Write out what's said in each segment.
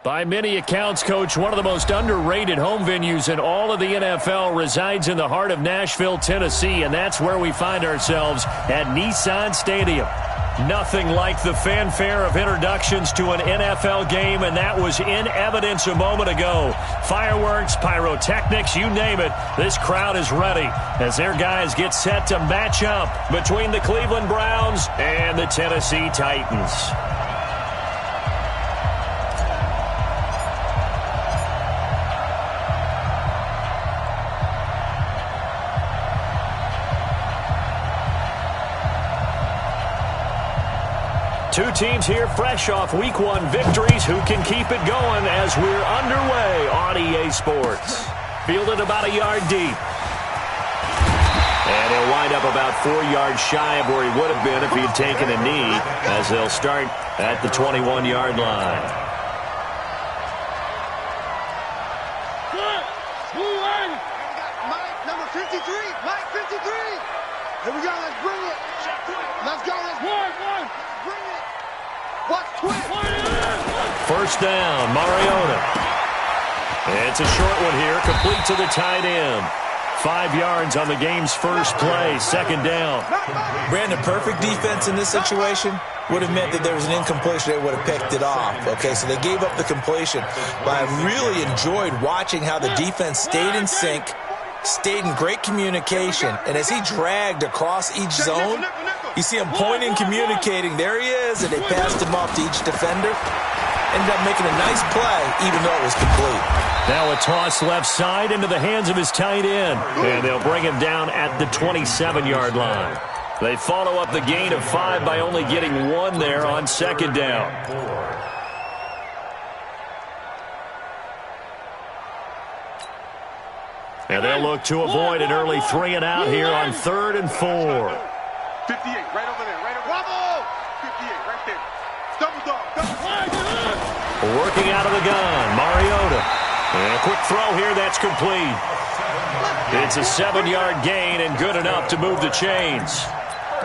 By many accounts, Coach, one of the most underrated home venues in all of the NFL resides in the heart of Nashville, Tennessee, and that's where we find ourselves at Nissan Stadium. Nothing like the fanfare of introductions to an NFL game, and that was in evidence a moment ago. Fireworks, pyrotechnics, you name it, this crowd is ready as their guys get set to match up between the Cleveland Browns and the Tennessee Titans. Two teams here fresh off Week 1 victories. Who can keep it going as we're underway on EA Sports? Fielded about a yard deep. And he'll wind up about 4 yards shy of where he would have been if he had taken a knee, as they'll start at the 21-yard line. Mike, number 53. Mike, 53. Here we go. Let's bring it. Let's go. Let's bring it. First down, Mariota. It's a short one here, complete to the tight end. 5 yards on the game's first play, second down. Brandon, perfect defense in this situation would have meant that there was an incompletion. They would have picked it off. Okay, so they gave up the completion. But I really enjoyed watching how the defense stayed in sync, stayed in great communication, and as he dragged across each zone, you see him pointing, communicating. There he is, and they passed him off to each defender. Ended up making a nice play, even though it was complete. Now a toss left side into the hands of his tight end, and they'll bring him down at the 27-yard line. They follow up the gain of 5 by only getting 1 there on second down. And they'll look to avoid an early 3 and out here on 3rd and 4. 58, right over there, right over there. 58, right there. Double dog. Working out of the gun, Mariota. And a quick throw here, that's complete. It's a 7-yard gain and good enough to move the chains.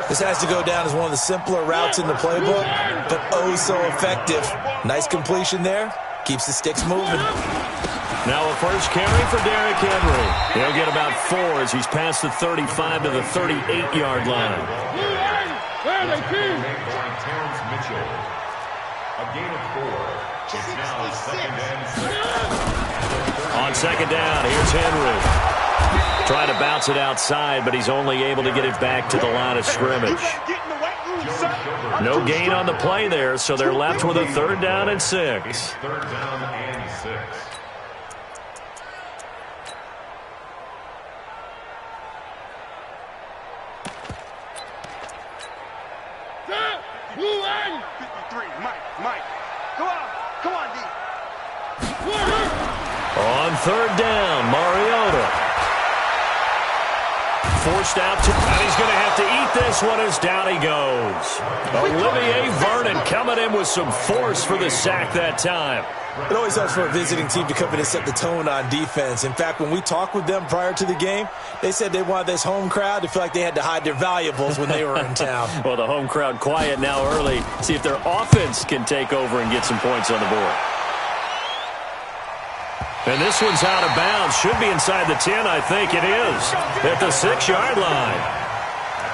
This has to go down as one of the simpler routes in the playbook, but oh so effective. Nice completion there. Keeps the sticks moving. Now a first carry for Derrick Henry. He'll get about 4 as he's past the 35 to the 38-yard line. A gain of 4. It's now second and 6. On second down, here's Henry. Trying to bounce it outside, but he's only able to get it back to the line of scrimmage. No gain on the play there, so they're left with a 3rd down and 6. 3rd down and 6. Mike. Come on, D. On 3rd down, Mariota. Forced out to, and he's going to have to eat this one as down he goes. Olivier Vernon coming in with some force for the sack that time. It always helps for a visiting team to come in and set the tone on defense. In fact, when we talked with them prior to the game, they said they wanted this home crowd to feel like they had to hide their valuables when they were in town. Well, the home crowd quiet now early. See if their offense can take over and get some points on the board. And this one's out of bounds. Should be inside the 10, I think it is. At the 6-yard line.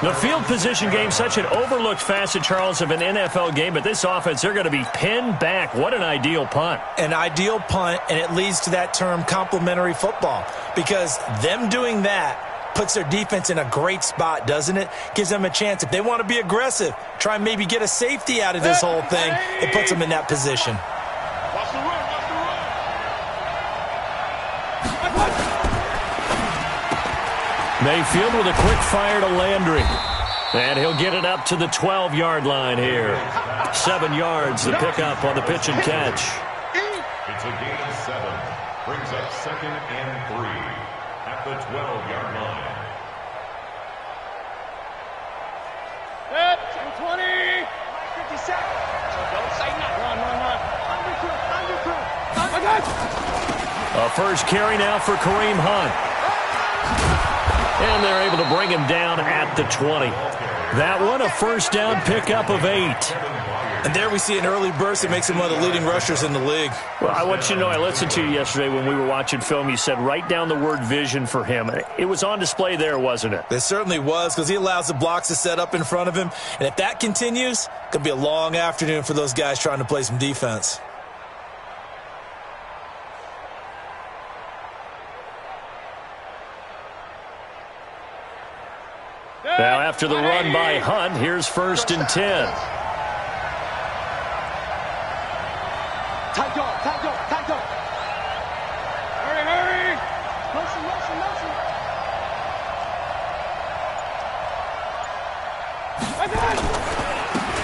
The field position game, such an overlooked facet, Charles, of an NFL game, but this offense, they're going to be pinned back. What an ideal punt. An ideal punt, and it leads to that term complementary football, because them doing that puts their defense in a great spot, doesn't it? Gives them a chance. If they want to be aggressive, try and maybe get a safety out of this whole thing, it puts them in that position. Mayfield with a quick fire to Landry. And he'll get it up to the 12-yard line here. 7 yards, the pickup on the pitch and catch. It's a gain of 7. Brings up 2nd and 3 at the 12-yard line. 20. 57. Don't say nothing. Run. A first carry now for Kareem Hunt. And they're able to bring him down at the 20. That one, a first down pickup of 8. And there we see an early burst that makes him one of the leading rushers in the league. Well, I want you to know, I listened to you yesterday when we were watching film. You said write down the word vision for him. It was on display there, wasn't it? It certainly was, because he allows the blocks to set up in front of him. And if that continues, it's going to be a long afternoon for those guys trying to play some defense. Now, after the run by Hunt, here's 1st and 10. Tight dog, tight dog, tight dog. Hurry, hurry. Motion, motion, motion.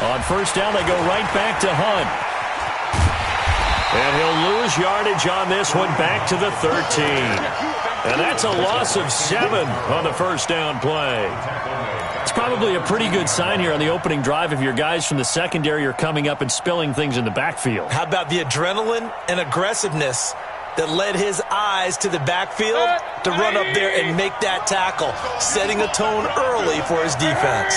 On 1st down, they go right back to Hunt. And he'll lose yardage on this one, back to the 13. And that's a loss of 7 on the 1st down play. It's probably a pretty good sign here on the opening drive if your guys from the secondary are coming up and spilling things in the backfield. How about the adrenaline and aggressiveness that led his eyes to the backfield to run up there and make that tackle, setting a tone early for his defense.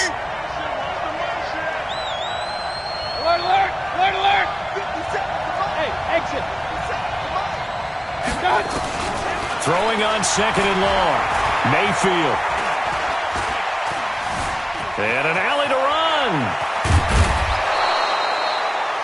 Alert, alert, alert, alert. Hey, exit. Throwing on 2nd and long. Mayfield. And an alley to run.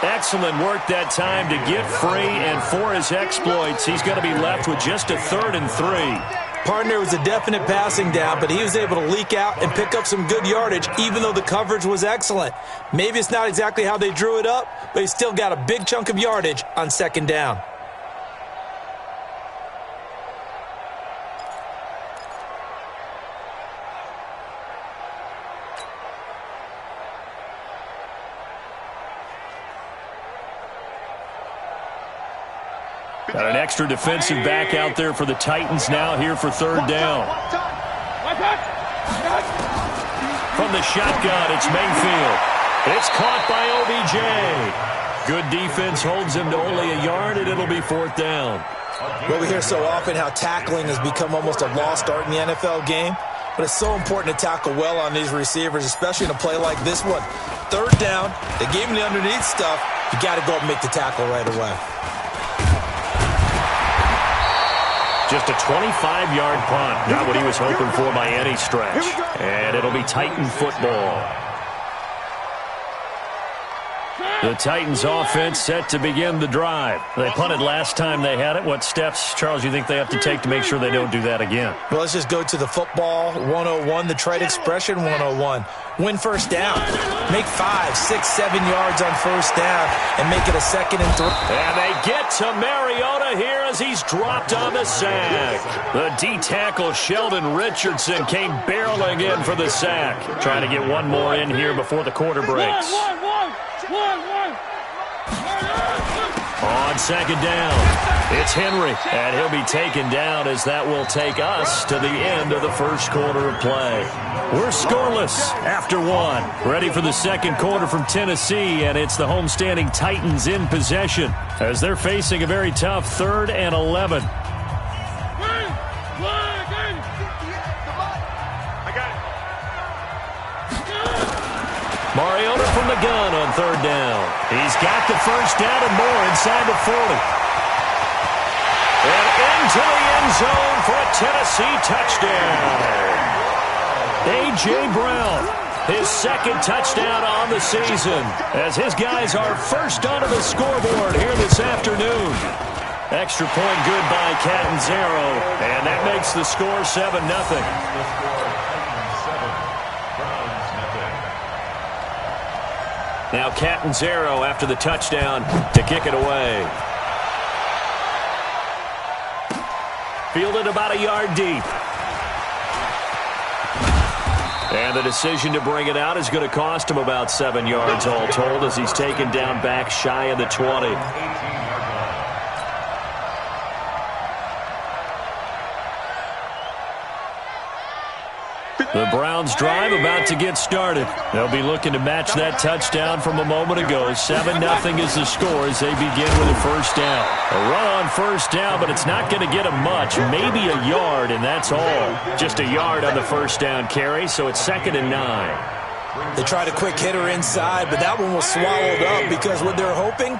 Excellent work that time to get free, and for his exploits, he's going to be left with just a 3rd and 3. Partner was a definite passing down, but he was able to leak out and pick up some good yardage, even though the coverage was excellent. Maybe it's not exactly how they drew it up, but he still got a big chunk of yardage on 2nd down. Got an extra defensive back out there for the Titans now here for 3rd down. From the shotgun, it's Mayfield. It's caught by OBJ. Good defense holds him to only a yard, and it'll be 4th down. Well, we hear so often how tackling has become almost a lost art in the NFL game, but it's so important to tackle well on these receivers, especially in a play like this one. 3rd down, they gave him the underneath stuff. You got to go up and make the tackle right away. Just a 25-yard punt. Not what he was hoping for by any stretch. And it'll be Titan football. The Titans offense set to begin the drive. They punted last time they had it. What steps, Charles, you think they have to take to make sure they don't do that again? Well, let's just go to the football 101, the trite expression 101. Win 1st down. Make 5, 6, 7 yards on 1st down and make it a 2nd and 3. And they get to Mariota here as he's dropped on the sack. The D-tackle Sheldon Richardson came barreling in for the sack. Trying to get one more in here before the quarter breaks. On 2nd down, it's Henry, and he'll be taken down as that will take us to the end of the 1st quarter of play. We're scoreless after 1. Ready for the 2nd quarter from Tennessee, and it's the homestanding Titans in possession as they're facing a very tough 3rd and 11. Mariota from the gun on 3rd down. He's got the 1st down and more inside the 40. And into the end zone for a Tennessee touchdown. A.J. Brown, his 2nd touchdown on the season, as his guys are first onto the scoreboard here this afternoon. Extra point good by Catanzaro, and that makes the score 7-0. Now Catanzaro after the touchdown to kick it away. Fielded about a yard deep. And the decision to bring it out is going to cost him about 7 yards all told as he's taken down back shy of the 20. The Browns drive about to get started. They'll be looking to match that touchdown from a moment ago. 7-0 is the score as they begin with a 1st down. A run on 1st down, but it's not going to get them much. Maybe a yard, and that's all. Just a yard on the 1st down carry, so it's 2nd and 9. They tried a quick hitter inside, but that one was swallowed up because what they're hoping,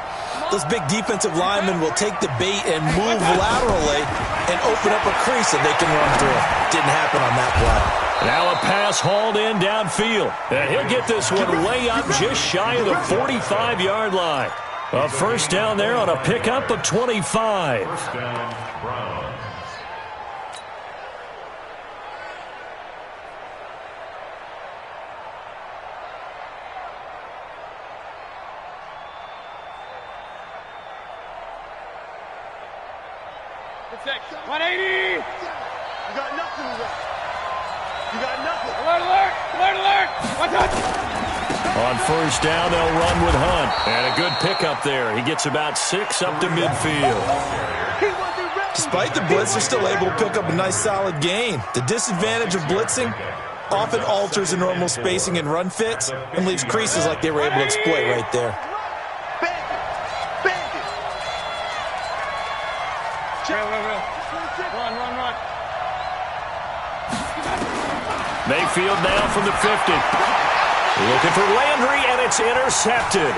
those big defensive linemen will take the bait and move laterally and open up a crease that they can run through. Didn't happen on that play. Now a pass hauled in downfield. And he'll get this one way up just shy of the 45-yard line. A first down there on a pickup of 25. First down, Browns. Protection. 180. You got nothing left. You got nothing. Alert, alert, alert, alert. Watch out. On first down, they'll run with Hunt. And a good pickup there. He gets about 6 up to midfield. Despite the blitz, they're still able to pick up a nice solid gain. The disadvantage of blitzing often alters the normal spacing and run fits and leaves creases like they were able to exploit right there. Run, run, run. Mayfield now from the 50. Looking for Landry, and it's intercepted.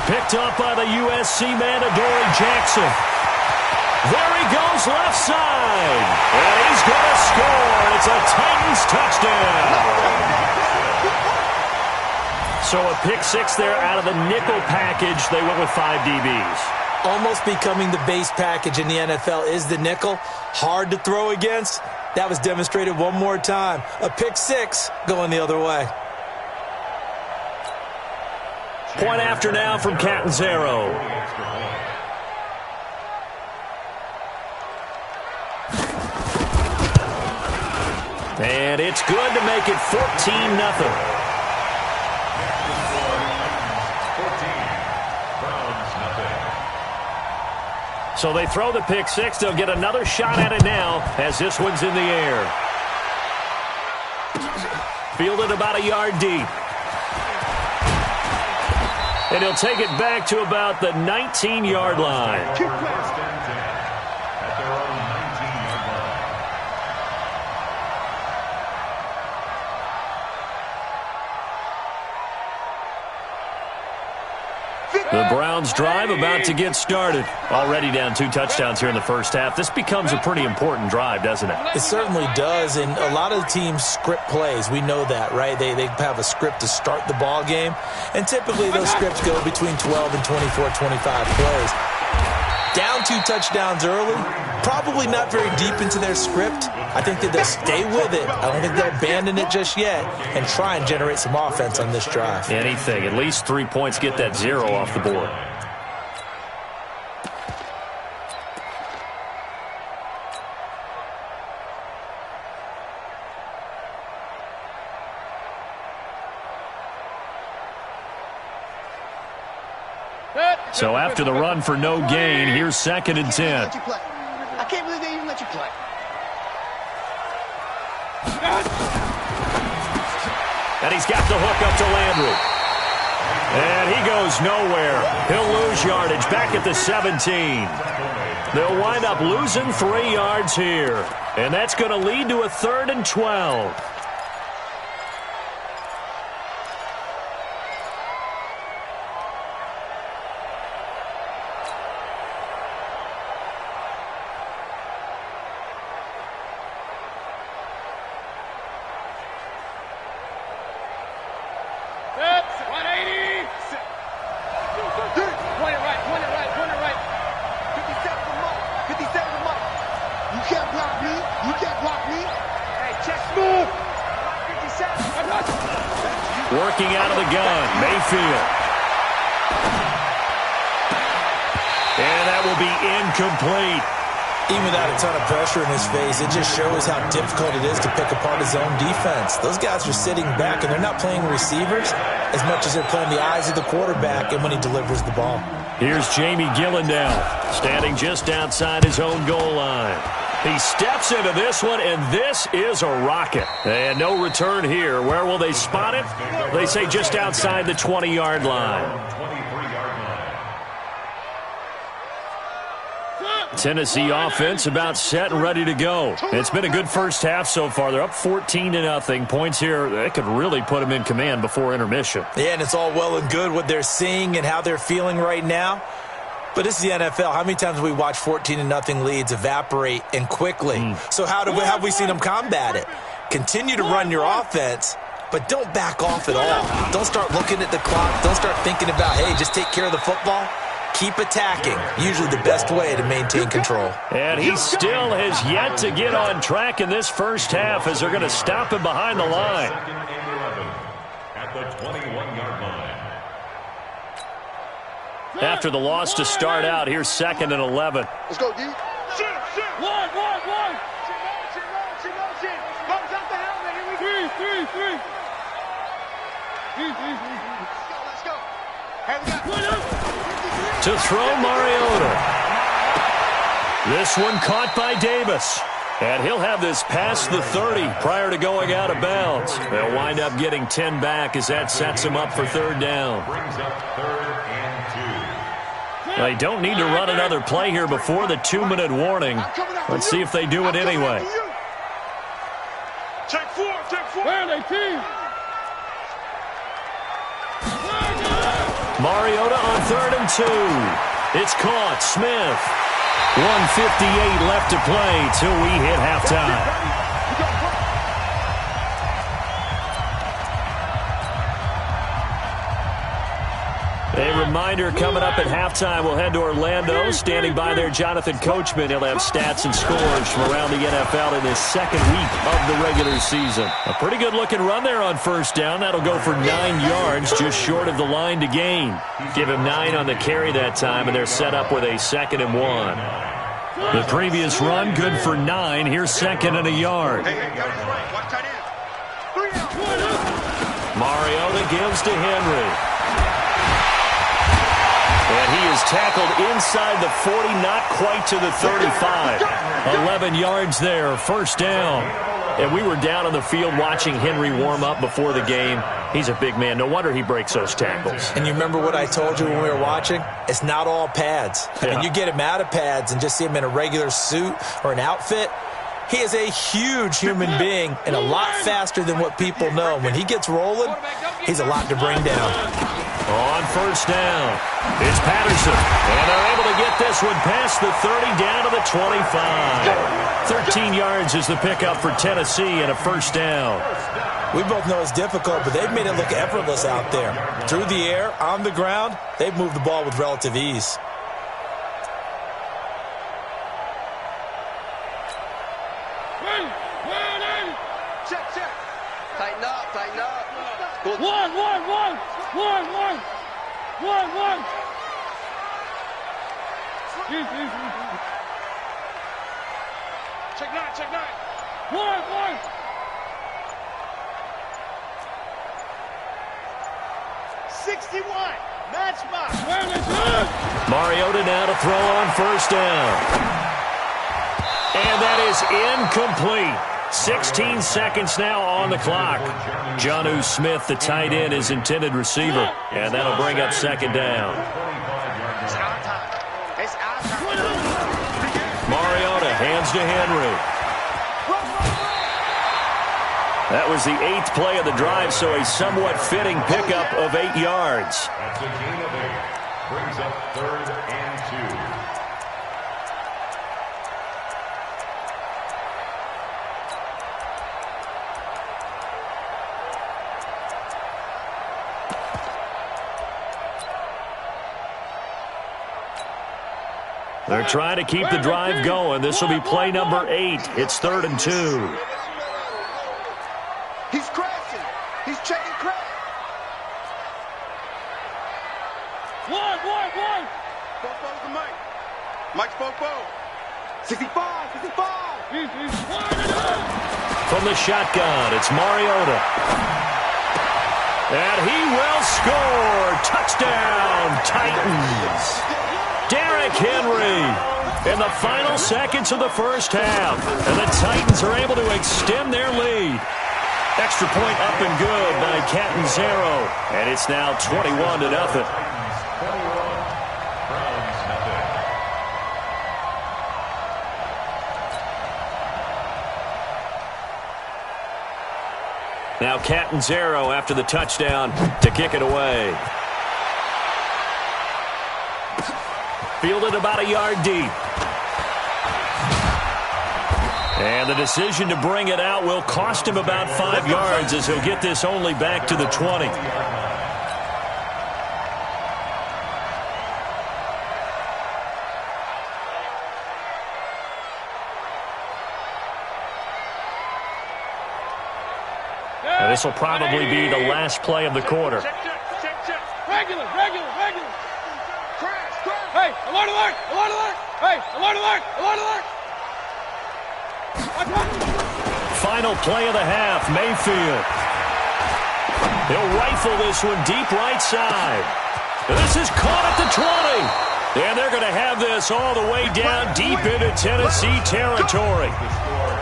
Picked up by the USC man, Adoree Jackson. There he goes, left side. And he's going to score. It's a Titans touchdown. So a pick 6 there out of the nickel package. They went with 5 DBs. Almost becoming the base package in the NFL is the nickel. Hard to throw against. That was demonstrated one more time. A pick 6 going the other way. Point after now from Catanzaro. And it's good to make it 14-0. So they throw the pick 6. They'll get another shot at it now as this one's in the air. Fielded about a yard deep. And he'll take it back to about the 19-yard line. First and 10 at their own 19-yard line. The Browns drive about to get started. Already down 2 touchdowns here in the first half. This becomes a pretty important drive, doesn't it? It certainly does, and a lot of teams script plays. We know that, right? They have a script to start the ball game, and typically those scripts go between 12 and 24, 25 plays. Down 2 touchdowns early, probably not very deep into their script. I think that they'll stay with it. I don't think they'll abandon it just yet and try and generate some offense on this drive. Anything. At least 3 points, get that 0 off the board. So after the run for no gain, here's 2nd and 10. I can't believe they even let you play. And he's got the hook up to Landry. And he goes nowhere. He'll lose yardage back at the 17. They'll wind up losing 3 yards here. And that's going to lead to a 3rd and 12. Working out of the gun, Mayfield. And that will be incomplete. Even without a ton of pressure in his face, it just shows how difficult it is to pick apart his own defense. Those guys are sitting back, and they're not playing receivers as much as they're playing the eyes of the quarterback and when he delivers the ball. Here's Jamie Gillandale, standing just outside his own goal line. He steps into this one, and this is a rocket. And no return here. Where will they spot it? They say just outside the 20-yard line. 23-yard line. Tennessee offense about set and ready to go. It's been a good first half so far. They're up 14-0. Points here, that could really put them in command before intermission. Yeah, and it's all well and good what they're seeing and how they're feeling right now. But this is the NFL. How many times have we watched 14-0 leads evaporate and quickly? So how have we seen them combat it? Continue to run your offense, but don't back off at all. Don't start looking at the clock. Don't start thinking about, hey, just take care of the football. Keep attacking. Usually the best way to maintain control. And he still has yet to get on track in this first half as they're going to stop him behind the line. Second and 11 at the 21-yard line. After the loss to start out, here's 2nd and 11. Let's go, D. Shit. One. Motion. Comes out the helmet. Here we go. Three. Let's go. Hey, we got To throw Mariota. This one caught by Davis. And he'll have this past the 30 prior to going out of bounds. They'll wind up getting 10 back as that sets him up for 3rd down. Brings up 3rd and 2. They don't need to run another play here before the 2-minute warning. Let's see if they do it anyway. Take four. Where are they, team? Mariota on 3rd and 2. It's caught. Smith. 1:58 left to play till we hit halftime. A reminder coming up at halftime, we'll head to Orlando. Standing by there, Jonathan Coachman. He'll have stats and scores from around the NFL in his 2nd week of the regular season. A pretty good-looking run there on 1st down. That'll go for 9 yards, just short of the line to gain. Give him 9 on the carry that time, and they're set up with a 2nd and 1. The previous run, good for 9. Here's 2nd and a yard. Mariota gives to Henry. And he is tackled inside the 40, not quite to the 35. 11 yards there, 1st down. And we were down on the field watching Henry warm up before the game. He's a big man. No wonder he breaks those tackles. And you remember what I told you when we were watching? It's not all pads. I mean, you get him out of pads and just see him in a regular suit or an outfit. He is a huge human being and a lot faster than what people know. When he gets rolling, he's a lot to bring down. On 1st down, it's Patterson. And they're able to get this one past the 30 down to the 25. 13 yards is the pickup for Tennessee and a 1st down. We both know it's difficult, but they've made it look effortless out there. Through the air, on the ground, they've moved the ball with relative ease. Check. Tighten up. One. Check nine. One. 61. Match box. Mariota now to throw on 1st down. And that is incomplete. 16 seconds now on the clock. Jonnu Smith, the tight end, is intended receiver. And that'll bring up 2nd down. It's our time. Mariota hands to Henry. That was the 8th play of the drive, so a somewhat fitting pickup of 8 yards. That's a gain of 8. Brings up 3rd and 2. They're trying to keep the drive going. This will be play number 8. It's 3rd and 2. He's crashing. He's checking crash. One. Bofo's the mic. Mike's Bofo. 65. From the shotgun, it's Mariota. And he will score. Touchdown, Titans. Derrick Henry in the final seconds of the first half. And the Titans are able to extend their lead. Extra point up and good by Catanzaro. And it's now 21-0. Now Catanzaro after the touchdown to kick it away. Fielded about a yard deep. And the decision to bring it out will cost him about 5 yards as he'll get this only back to the 20. Now this will probably be the last play of the quarter. Regular. Hey, alert. Hey, alert. Final play of the half, Mayfield. He'll rifle this one deep right side. This is caught at the 20. And they're going to have this all the way down deep into Tennessee territory.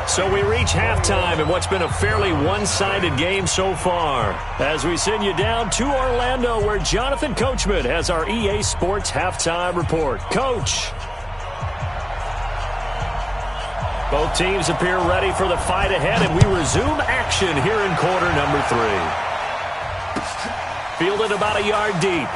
So we reach halftime in what's been a fairly one-sided game so far. As we send you down to Orlando, where Jonathan Coachman has our EA Sports halftime report. Coach. Both teams appear ready for the fight ahead, and we resume action here in quarter number 3. Fielded about a yard deep.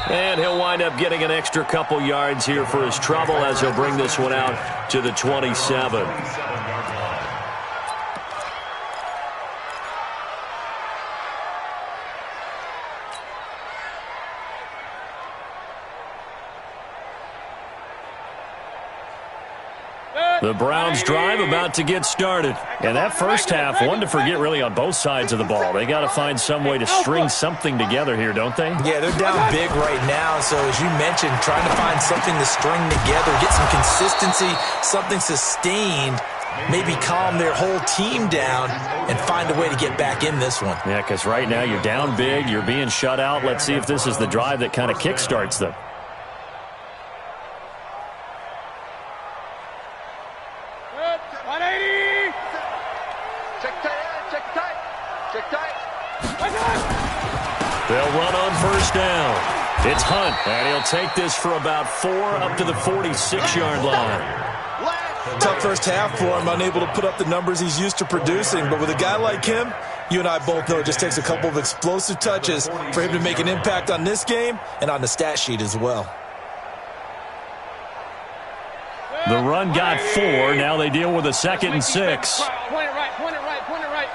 And he'll wind up getting an extra couple yards here for his trouble as he'll bring this one out to the 27. The Browns drive about to get started. And that first half, one to forget really on both sides of the ball. They got to find some way to string something together here, don't they? Yeah, they're down big right now. So as you mentioned, trying to find something to string together, get some consistency, something sustained, maybe calm their whole team down and find a way to get back in this one. Yeah, because right now you're down big, you're being shut out. Let's see if this is the drive that kind of kickstarts them. They'll run on first down. It's Hunt, and he'll take this for about 4 up to the 46-yard line. Tough first half for him, unable to put up the numbers he's used to producing. But with a guy like him, you and I both know it just takes a couple of explosive touches for him to make an impact on this game and on the stat sheet as well. The run got 4. Now they deal with a 2nd and 6. Point it right.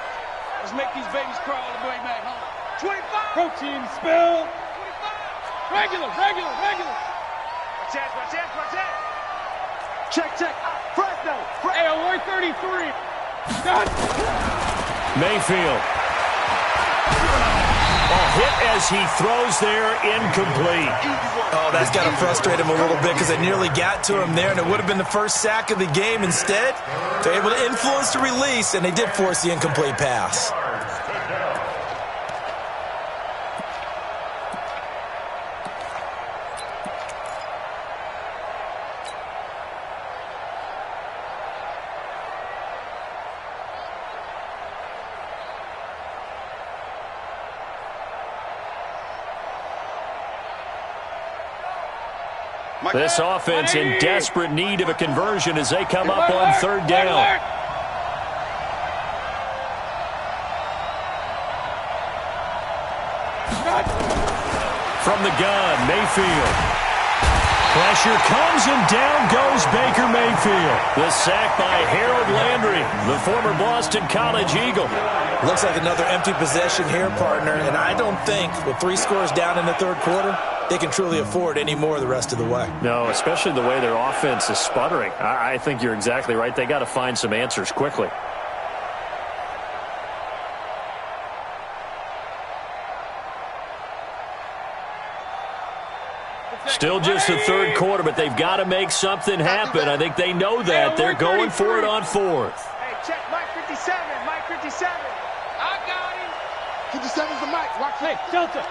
Let's make these babies crawl all the way back home. 25. Protein spill. 25. Regular. Watch that. Check. Fresno. Hey, alert 33. God. Mayfield. Hit as he throws there, incomplete. Oh, that's got to frustrate him a little bit because they nearly got to him there, and it would have been the first sack of the game. Instead, they're able to influence the release, and they did force the incomplete pass. This offense in desperate need of a conversion as they come up on 3rd down. From the gun, Mayfield. Pressure comes and down goes Baker Mayfield. The sack by Harold Landry, the former Boston College Eagle. Looks like another empty possession here, partner, and I don't think with 3 scores down in the 3rd quarter, they can truly afford any more the rest of the way. No, especially the way their offense is sputtering. I think you're exactly right. They got to find some answers quickly. Still just the 3rd quarter, but they've got to make something happen. I think they know that. They're going for it on 4th. Hey, check Mike 57. I got him. 57's the mic. Watch Hey, Delta.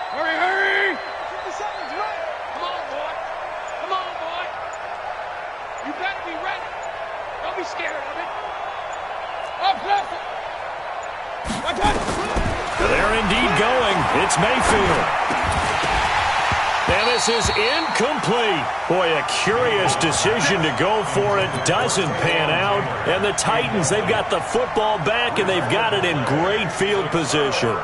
Hurry. 57's right. Come on, boy. You better be ready. Don't be scared of it. Up. Watch out. They're indeed going. It's Mayfield. And this is incomplete. Boy, a curious decision to go for it. Doesn't pan out. And the Titans, they've got the football back, and they've got it in great field position.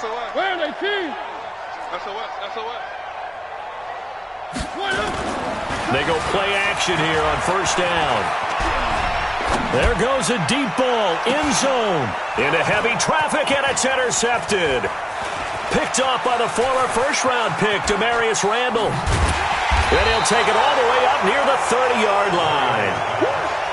SOS. Where are they, team? SOS. They go play action here on first down. There goes a deep ball, end zone, into heavy traffic, and it's intercepted. Picked off by the former first-round pick, Demarius Randall. And he'll take it all the way up near the 30-yard line.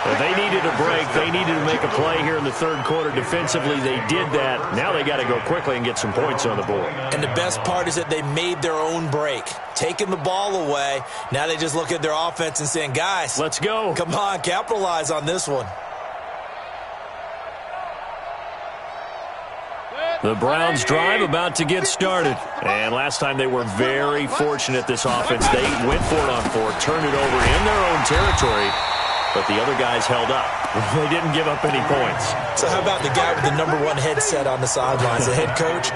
If they needed a break, they needed to make a play here in the third quarter defensively. They did that. Now they got to go quickly and get some points on the board. And the best part is that they made their own break. Taking the ball away. Now they just look at their offense and saying, guys, let's go. Come on, capitalize on this one. The Browns drive about to get started. And last time they were very fortunate, this offense. They went for it on fourth, turned it over in their own territory. But the other guys held up. They didn't give up any points. So how about the guy with the #1 headset on the sidelines, the head coach?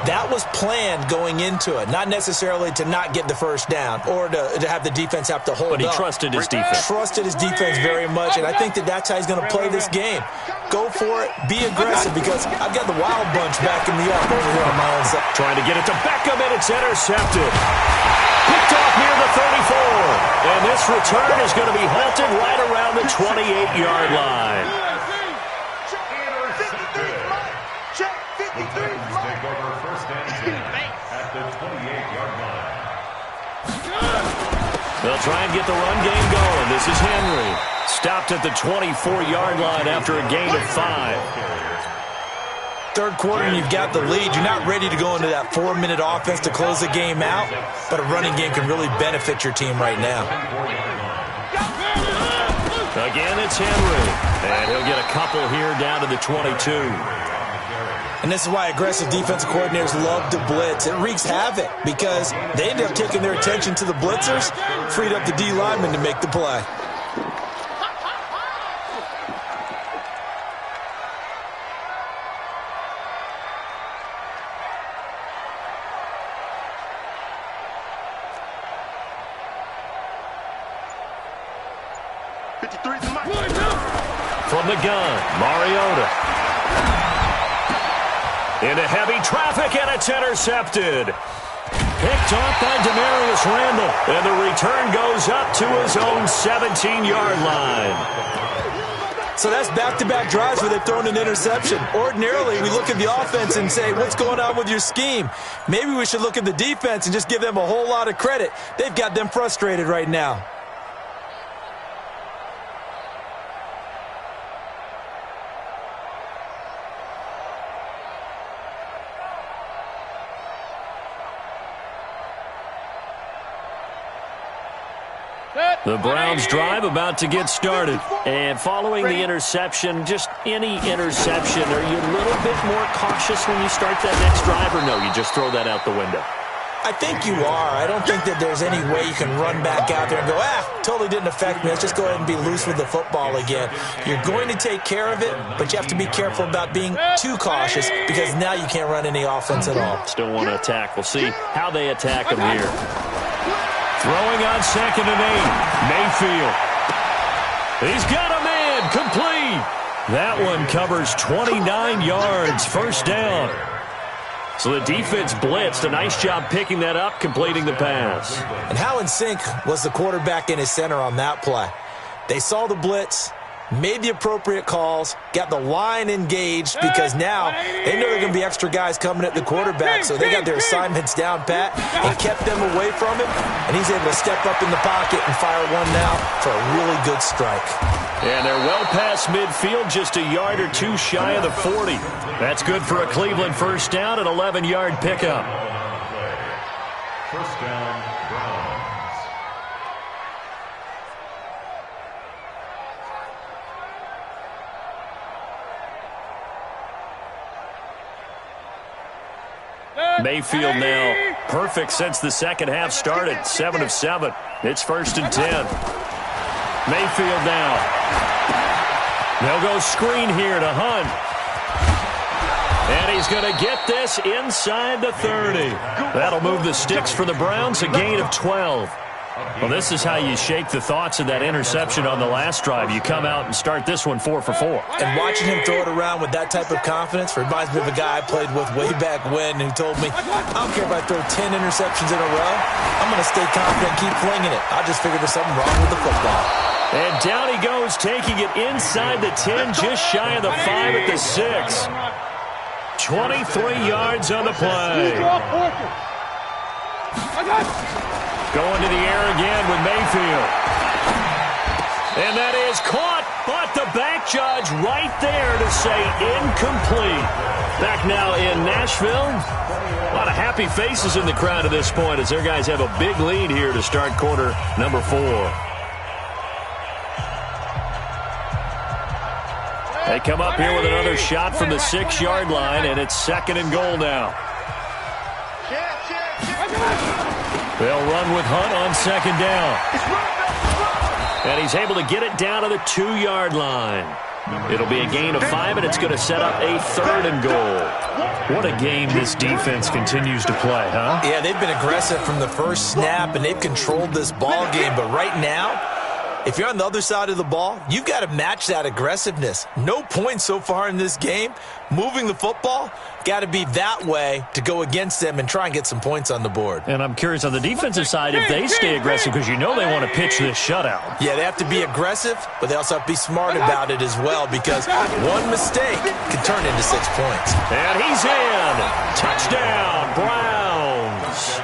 That was planned going into it. Not necessarily to not get the first down or to have the defense have to hold up. But he trusted his defense. Trusted his defense very much, and I think that's how he's going to play this game. Go for it. Be aggressive, because I've got the wild bunch backing me up over here on my own side. Trying to get it to Beckham, and it's intercepted. Picked off near the 34. And this return is going to be halted right around the 28-yard line. Take over first and 10 at the 28-yard line. They'll try and get the run game going. This is Henry. Stopped at the 24-yard line after a gain of 5. Third quarter and you've got the lead. You're not ready to go into that 4-minute offense to close the game out, but a running game can really benefit your team right now. Again, it's Henry. And he'll get a couple here down to the 22. And this is why aggressive defensive coordinators love to blitz. It wreaks havoc because they end up taking their attention to the blitzers, freed up the D lineman to make the play. From the gun, Mariota. Into heavy traffic, and it's intercepted. Picked off by Demarius Randall. And the return goes up to his own 17-yard line. So that's back-to-back drives where they've thrown an interception. Ordinarily, we look at the offense and say, what's going on with your scheme? Maybe we should look at the defense and just give them a whole lot of credit. They've got them frustrated right now. The Browns drive about to get started. And following the interception, just any interception, are you a little bit more cautious when you start that next drive, or no, you just throw that out the window? I think you are. I don't think that there's any way you can run back out there and go, totally didn't affect me. Let's just go ahead and be loose with the football again. You're going to take care of it, but you have to be careful about being too cautious because now you can't run any offense at all. Still want to attack. We'll see how they attack them here. Throwing on 2nd and 8. Mayfield. He's got a man. Complete. That one covers 29 yards. First down. So the defense blitzed. A nice job picking that up, completing the pass. And how in sync was the quarterback in his center on that play? They saw the blitz, made the appropriate calls, got the line engaged because now they know there are going to be extra guys coming at the quarterback, so they got their assignments down pat and kept them away from him, and he's able to step up in the pocket and fire one now for a really good strike. And they're well past midfield, just a yard or two shy of the 40. That's good for a Cleveland first down, an 11-yard pickup. First down, Browns. Mayfield now perfect since the second half started. 7 of 7. It's 1st and 10. Mayfield now. They'll go screen here to Hunt. And he's going to get this inside the 30. That'll move the sticks for the Browns, a gain of 12. Well, this is how you shake the thoughts of that interception on the last drive. You come out and start this one 4 for 4. And watching him throw it around with that type of confidence reminds me of a guy I played with way back when who told me, I don't care if I throw 10 interceptions in a row. I'm going to stay confident and keep flinging it. I just figured there's something wrong with the football. And down he goes, taking it inside the 10, just shy of the 5 at the 6. 23 yards on the play. Going to the air again with Mayfield. And that is caught, but the back judge right there to say incomplete. Back now in Nashville. A lot of happy faces in the crowd at this point as their guys have a big lead here to start quarter number 4. They come up here with another shot from the 6-yard line, and it's 2nd and goal now. They'll run with Hunt on 2nd down. And he's able to get it down to the 2-yard line. It'll be a gain of 5, and it's going to set up a 3rd and goal. What a game this defense continues to play, huh? Yeah, they've been aggressive from the first snap, and they've controlled this ball game. But right now, if you're on the other side of the ball, you've got to match that aggressiveness. No points so far in this game. Moving the football, got to be that way to go against them and try and get some points on the board. And I'm curious on the defensive side if they stay aggressive because you know they want to pitch this shutout. Yeah, they have to be aggressive, but they also have to be smart about it as well because one mistake can turn into 6 points. And he's in. Touchdown, Browns.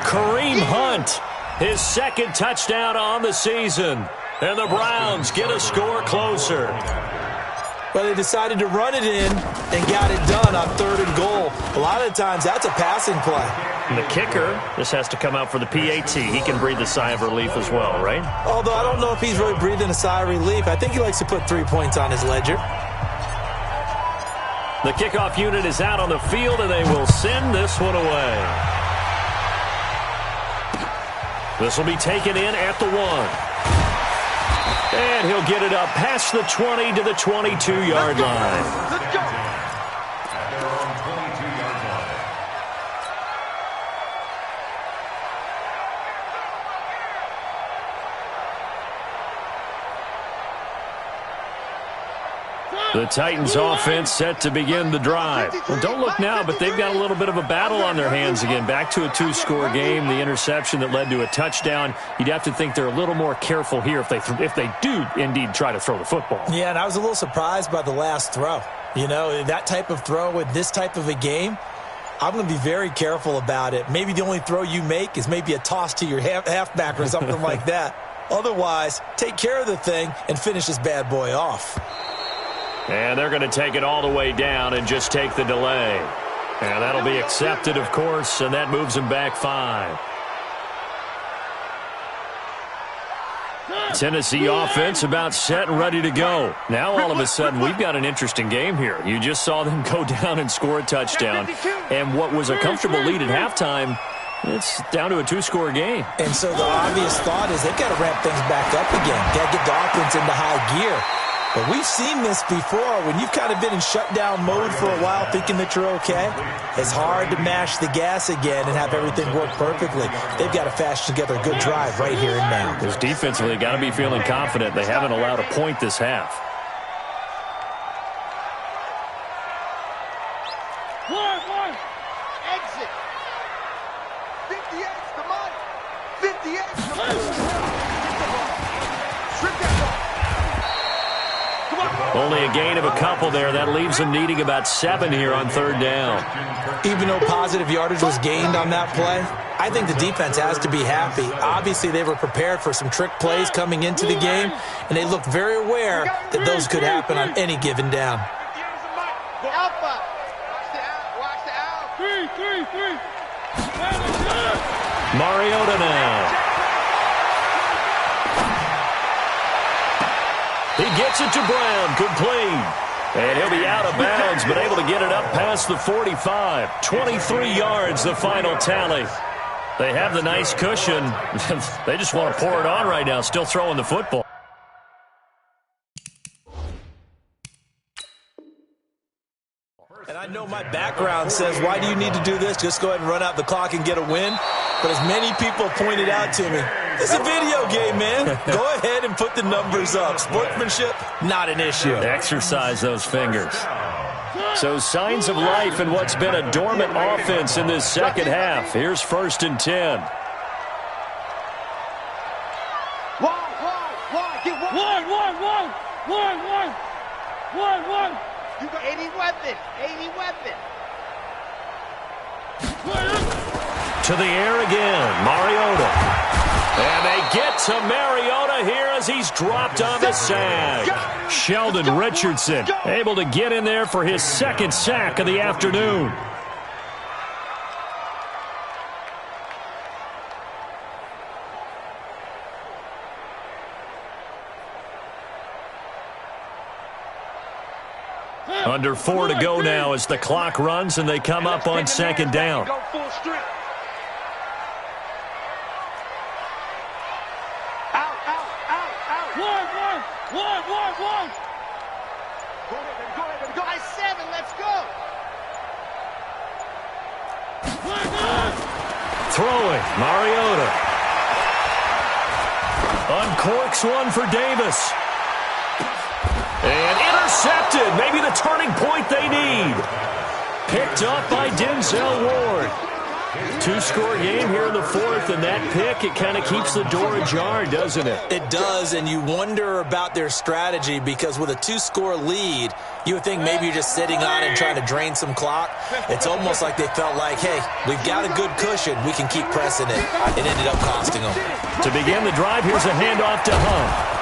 Kareem Hunt. His 2nd touchdown on the season. And the Browns get a score closer. Well, they decided to run it in and got it done on 3rd and goal. A lot of times, that's a passing play. And the kicker, this has to come out for the PAT. He can breathe a sigh of relief as well, right? Although I don't know if he's really breathing a sigh of relief. I think he likes to put 3 points on his ledger. The kickoff unit is out on the field, and they will send this one away. This will be taken in at the 1. And he'll get it up past the 20 to the 22-yard line. Let's go. They're on 22-yard line. The Titans offense set to begin the drive. Well, don't look now, but they've got a little bit of a battle on their hands again. Back to a 2-score game. The interception that led to a touchdown. You'd have to think they're a little more careful here if they do indeed try to throw the football. Yeah, and I was a little surprised by the last throw. You know, that type of throw with this type of a game, I'm going to be very careful about it. Maybe the only throw you make is maybe a toss to your halfback or something like that. Otherwise, take care of the thing and finish this bad boy off. And they're going to take it all the way down and just take the delay. And that'll be accepted, of course, and that moves them back 5. Tennessee offense about set and ready to go. Now, all of a sudden, we've got an interesting game here. You just saw them go down and score a touchdown. And what was a comfortable lead at halftime, it's down to a 2-score game. And so the obvious thought is they've got to ramp things back up again. Got to get the offense into high gear. But we've seen this before. When you've kind of been in shutdown mode for a while thinking that you're okay, it's hard to mash the gas again and have everything work perfectly. They've got to fashion together a good drive right here and now. Because defensively, got to be feeling confident. They haven't allowed a point this half. One. Exit. 58's the money. 58's the money. Strip that ball. Only a gain of a couple there. That leaves them needing about 7 here on 3rd down. Even though positive yardage was gained on that play, I think the defense has to be happy. Obviously, they were prepared for some trick plays coming into the game, and they looked very aware that those could happen on any given down. Alpha. Watch the out. Three. Mariota now. He gets it to Brown, complete. And he'll be out of bounds, but able to get it up past the 45. 23 yards, the final tally. They have the nice cushion. They just want to pour it on right now, still throwing the football. know my background says, why do you need to do this? Just go ahead and run out the clock and get a win. But as many people pointed out to me, it's a video game, man. Go ahead and put the numbers up. Sportsmanship, not an issue. Exercise those fingers. So signs of life in what's been a dormant offense in this second half. Here's 1st and 10. One. You got 80 weapon. To the air again, Mariota. And they get to Mariota here as he's dropped on the sag. Sheldon Richardson able to get in there for his 2nd sack of the afternoon. Under 4 to go now as the clock runs and they come up on 2nd down. Go full strength. Out. One. Go ahead. I 7, let's go. Throwing, Mariota. Uncorks one for Davis. And intercepted. Maybe the turning point they need. Picked up by Denzel Ward. 2-score game here in the 4th, and that pick, it kind of keeps the door ajar, doesn't it? It does, and you wonder about their strategy because with a 2-score lead, you would think maybe you're just sitting on it and trying to drain some clock. It's almost like they felt like, hey, we've got a good cushion. We can keep pressing it. It ended up costing them. To begin the drive, here's a handoff to Hunt.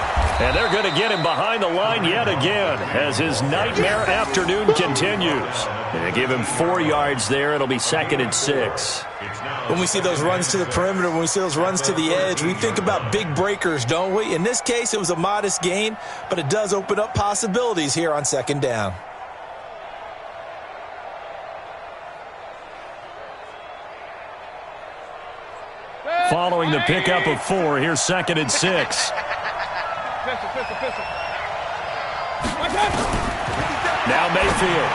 And they're going to get him behind the line yet again as his nightmare afternoon continues. And they give him 4 yards there. It'll be 2nd and 6. When we see those runs to the perimeter, when we see those runs to the edge, we think about big breakers, don't we? In this case, it was a modest gain, but it does open up possibilities here on 2nd down. Following the pickup of 4, here's 2nd and 6. Now Mayfield.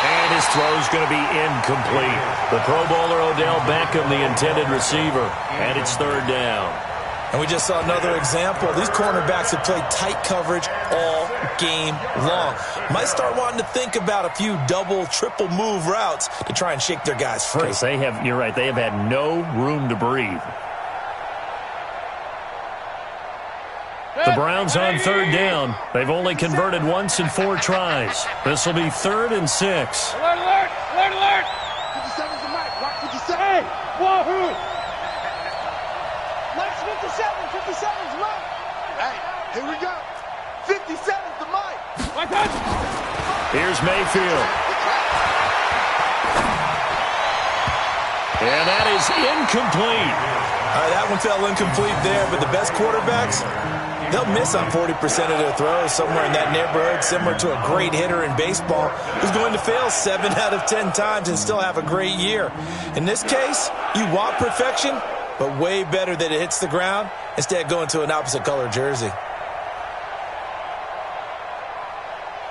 And his throw's going to be incomplete. The Pro Bowler Odell Beckham, the intended receiver. And it's 3rd down. And we just saw another example. These cornerbacks have played tight coverage all game long. Might start wanting to think about a few double, triple move routes to try and shake their guys free. Because you're right, they have had no room to breathe. The Browns on 3rd down. They've only converted once in 4 tries. This will be 3rd and 6. Alert! 57's the mic. Watch 57. Hey, wahoo! Mike's 57's the mic. Hey, here we go. 57's the mic. Here's Mayfield. And that is incomplete. All right, that one fell incomplete there, but the best quarterbacks, they'll miss on 40% of their throws, somewhere in that neighborhood, similar to a great hitter in baseball who's going to fail 7 out of 10 times and still have a great year. In this case, you want perfection, but way better that it hits the ground instead of going to an opposite color jersey.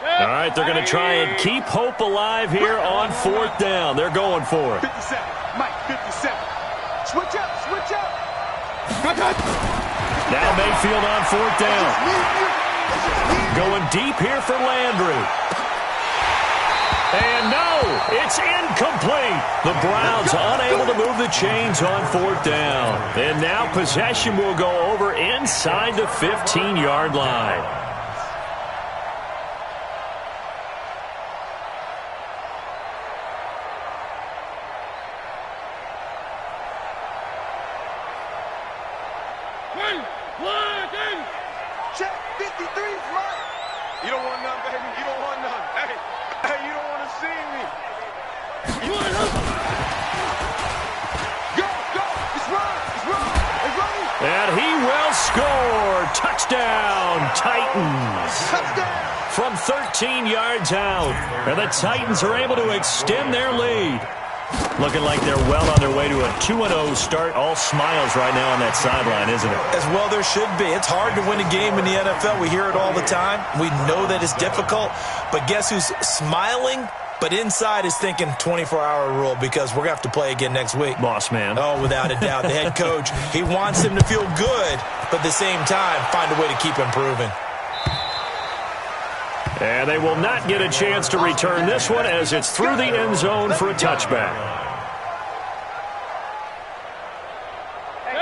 All right, they're going to try and keep hope alive here on 4th down. They're going for it. 57, Mike, 57. Switch up. Now Mayfield on 4th down. Going deep here for Landry. And no, it's incomplete. The Browns unable to move the chains on 4th down. And now possession will go over inside the 15-yard line. Check 53's right. You don't want none, baby. You don't want none. Hey, you don't want to see me. You want to go. It's running. And he will score. Touchdown, Titans. Touchdown. From 13 yards out. And the Titans are able to extend their lead. Looking like they're well on their way to a 2-0 start. All smiles right now on that sideline, isn't it? As well there should be. It's hard to win a game in the NFL. We hear it all the time. We know that it's difficult. But guess who's smiling But inside is thinking 24-hour rule because we're going to have to play again next week. Boss man. Oh, without a doubt. The head coach, he wants him to feel good, but at the same time, find a way to keep improving. And they will not get a chance to return this one as it's through the end zone for a touchback.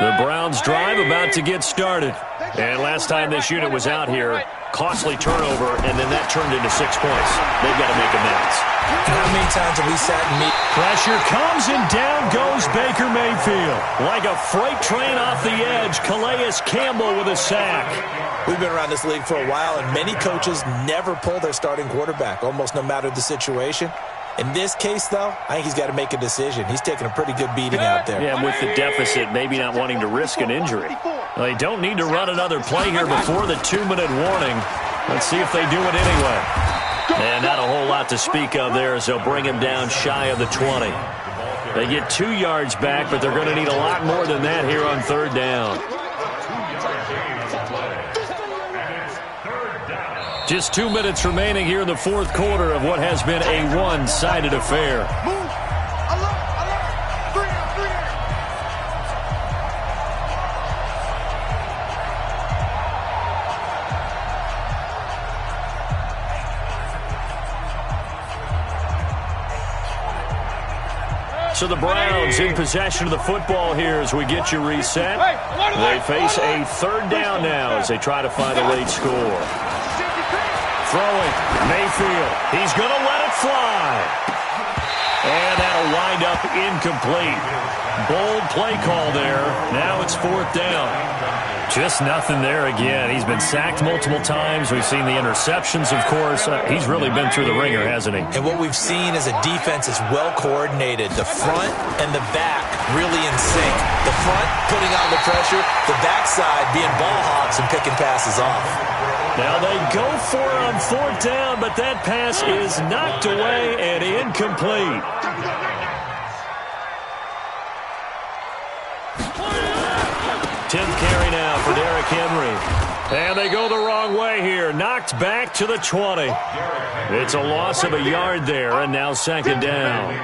The Browns drive about to get started. And last time this unit was out here, costly turnover, and then that turned into 6 points. They've got to make amends. How many times have we sat and meet? Pressure comes, and down goes Baker Mayfield. Like a freight train off the edge, Calais Campbell with a sack. We've been around this league for a while, and many coaches never pull their starting quarterback, almost no matter the situation. In this case, though, I think he's got to make a decision. He's taking a pretty good beating out there. Yeah, with the deficit, maybe not wanting to risk an injury. They don't need to run another play here before the 2-minute warning. Let's see if they do it anyway. And not a whole lot to speak of there as they'll bring him down shy of the 20. They get 2 yards back, but they're going to need a lot more than that here on third down. Just 2 minutes remaining here in the fourth quarter of what has been a one-sided affair. So the Browns in possession of the football here as we get you reset. They face a third down now as they try to find a late score. Throwing, Mayfield. He's going to let it fly. And that'll wind up incomplete. Bold play call there. Now it's fourth down. Just nothing there again. He's been sacked multiple times. We've seen the interceptions, of course. He's really been through the ringer, hasn't he? And what we've seen is a defense is well coordinated. The front and the back really in sync. The front putting on the pressure, the backside being ball hawks and picking passes off. Now they go for it on fourth down, but that pass is knocked away and incomplete. Tenth carry now for Derrick Henry. And they go the wrong way here. Knocked back to the 20. It's a loss of a yard there, and now second down.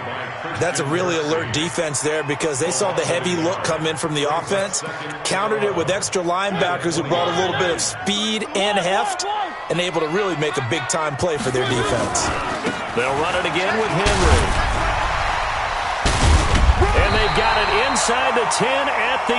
That's a really alert defense there because they saw the heavy look come in from the offense, countered it with extra linebackers who brought a little bit of speed and heft, and able to really make a big-time play for their defense. They'll run it again with Henry. And they've got it inside the 10 at the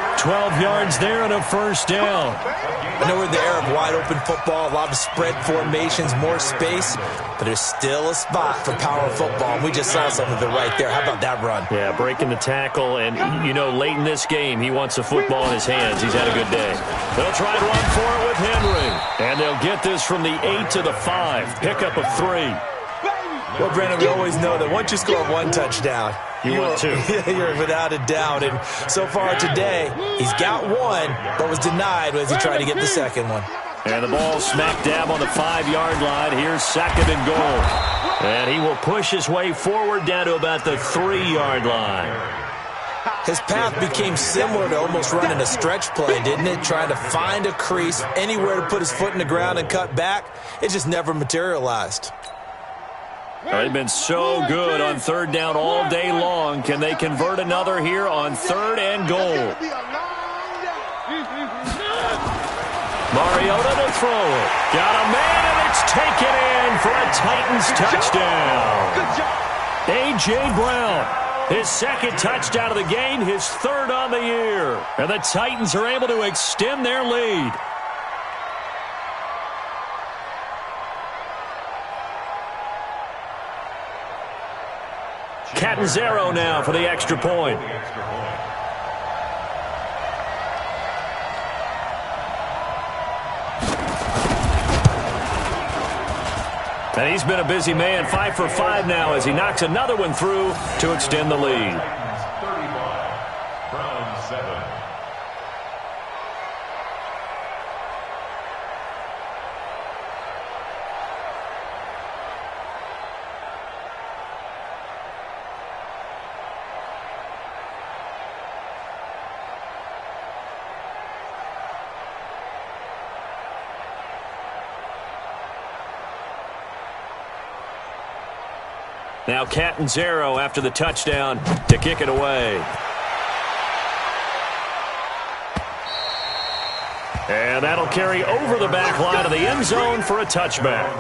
8. 12 yards there and a first down. I know we're in the era of wide-open football, a lot of spread formations, more space, but there's still a spot for power football, and we just saw some of it right there. How about that run? Yeah, breaking the tackle, and, you know, late in this game, he wants the football in his hands. He's had a good day. They'll try to run for it with Henry, and they'll get this from the 8 to the 5. Pickup of 3. Well, Brandon, we always know that once you score one touchdown, you want two. You're without a doubt. And so far today, he's got one, but was denied as he tried to get the second one. And the ball smack dab on the 5-yard line. Here's second and goal. And he will push his way forward down to about the 3-yard line. His path became similar to almost running a stretch play, didn't it? Trying to find a crease, anywhere to put his foot in the ground and cut back. It just never materialized. They've been so good on third down all day long. Can they convert another here on third and goal? Mariota to throw it. Got a man, and it's taken in for a Titans touchdown. A.J. Brown, his second touchdown of the game, his third on the year. And the Titans are able to extend their lead. Catanzaro now for the extra point. And he's been a busy man, 5 for 5 now as he knocks another one through to extend the lead. 35, Brown 7. Now Catanzaro after the touchdown to kick it away. And that'll carry over the back line of the end zone for a touchback.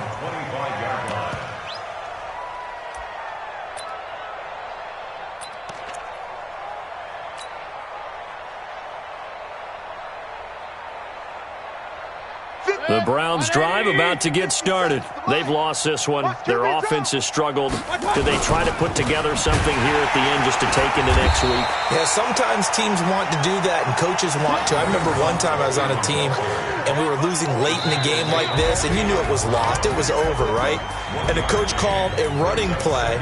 The Browns' drive about to get started. They've lost this one. Their offense has struggled. Do they try to put together something here at the end just to take into next week? Yeah, sometimes teams want to do that and coaches want to. I remember one time I was on a team and we were losing late in a game like this, and you knew it was lost. It was over, right? And the coach called a running play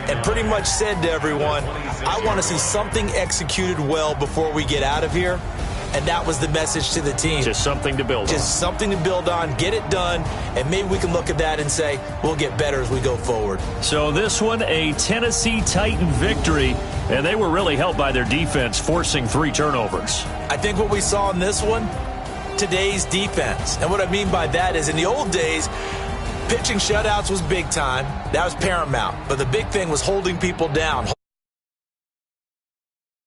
and pretty much said to everyone, I want to see something executed well before we get out of here. And that was the message to the team. Just something to build on. Just something to build on, get it done, and maybe we can look at that and say, we'll get better as we go forward. So this one, a Tennessee Titan victory, and they were really helped by their defense, forcing 3 turnovers. I think what we saw in this one, today's defense. And what I mean by that is in the old days, pitching shutouts was big time. That was paramount. But the big thing was holding people down.